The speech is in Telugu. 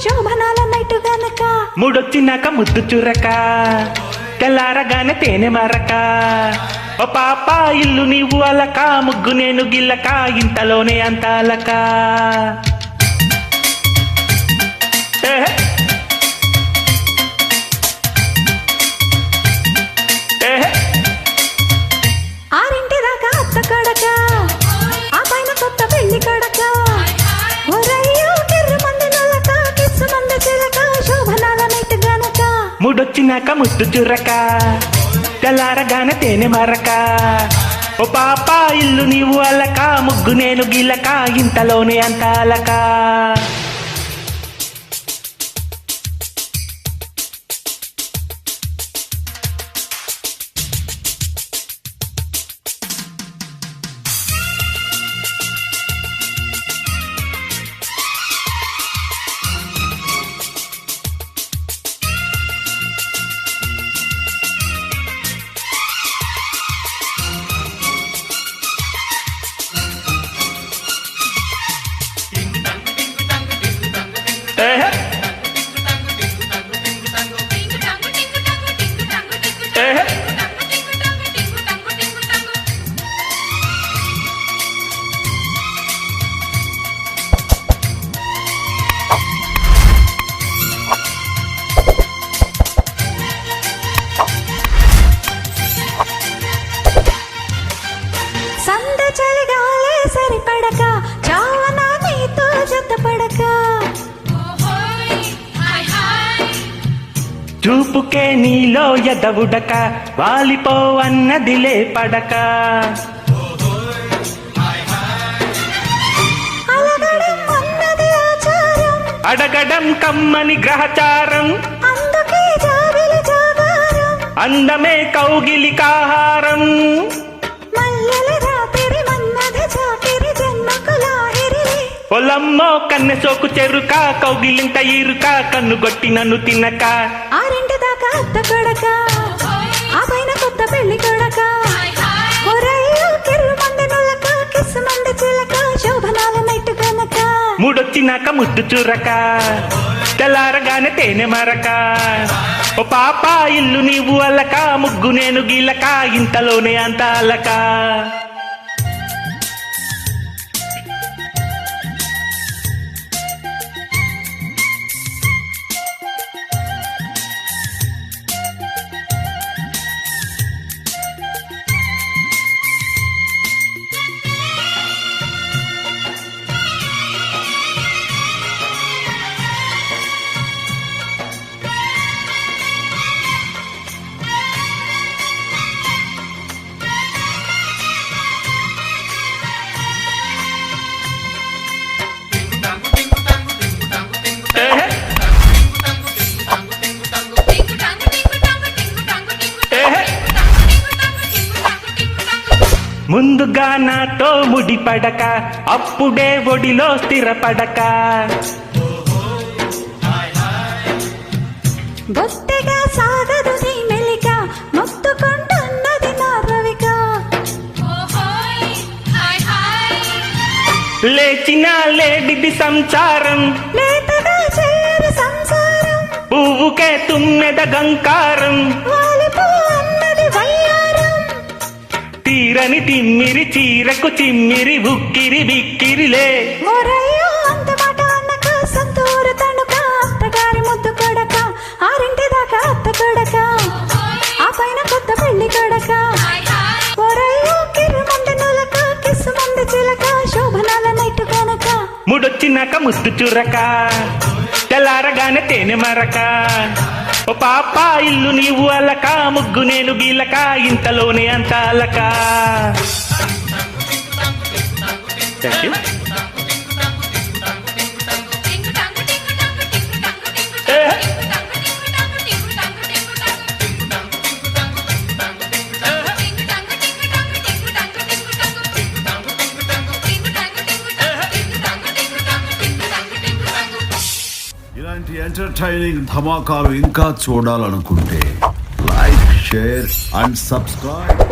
శోభనాల నైటు గనక మూడొచ్చినాక ముద్దు చురక తెల్లారగానే తేనె మరక ఓ పాప ఇల్లు నీవు అలక ముగ్గు నేను గిల్లక ఇంతలోనే అంత అలక ఆరింటి దాకా అత్త కడక ఆ పైన కొత్త పెళ్లి కడక ఒరయ్యో కిర్రు మంది నొలక కిస్సు మంద చిలక శోభనాల నైటు గనక మూడొచ్చినాక ముద్దు చురక తెల్లారగానే తేనె మరక ఓ పాప ఇల్లు నీవు అలక ముగ్గు నేను గిల్లక ఇంతలోనే అంత అలక సంద చలిగాలే సరిపడక చావన నీతో జతపడక చూపుకే నీలో ఎదవుడక వాలిపో అన్నదిలే పడక అలగడం అన్నది ఆచారం అడగడం కమ్మని గ్రహచారం అందుకే జాబిలి జాగారం అందమే కౌగిలికాహారం మల్లెల రాత్రి మన్నది చాకిరి జన్మకు లాహిరి పొలమ్మో కన్నె సోకు చెరుక కౌగిలింత ఇరుక కన్నుగొట్టి నన్ను తినక ఆరింటి దాకా అత్త కడక ఆ పైన కొత్త పెళ్లి కడక ఒరయ్యో కిర్రు మంది నొలక కిస్సు మంది చిలక శోభనాల నైటు గనక మూడొచ్చినాక ముద్దు చురక తెల్లారగానే తేనె మరక ఓ పాప ఇల్లు నీవు అలక ముగ్గు నేను గిల్లక ఇంతలోనే అంత అలక ముందుగా నాతో ముడిపడక అప్పుడే ఒడిలో స్థిరపడక బొత్తెగా సాగదు నీ మెలిక మొత్తుకుంటున్నది నా రవిక లేచిన లేడిది సంసారం లేతగా చేయరు సంసారం పువ్వుకే తుమ్మెద గంకారం వాలిపో అన్నది వయ్యారం తీరని తిమ్మిరి చీరకు చిమ్మిరి ఉక్కిరి బిక్కిరిలే ఒరయ్యో అంత మాట అన్నక సంతూరు తణుక అత్తగారి ముద్దు కడక ఆరింటి దాకా అత్త కడక ఆ పైన కొత్త పెళ్లి కడక ఒరయ్యో కిర్రు మంది నొలక కిస్సు మంది చిలక శోభనాల నైటు గనక మూడొచ్చినాక ముద్దు చురక తెల్లారగానే తేనె మరక ఓ పాప ఇల్లు నీవు అలక ముగ్గు నేను గీలక ఇంతలోనే అంత అలక థ్యాంక్ యూ ఇలాంటి ఎంటర్టైనింగ్ ధమాకాలు ఇంకా చూడాలనుకుంటే లైక్ షేర్ అండ్ సబ్స్క్రైబ్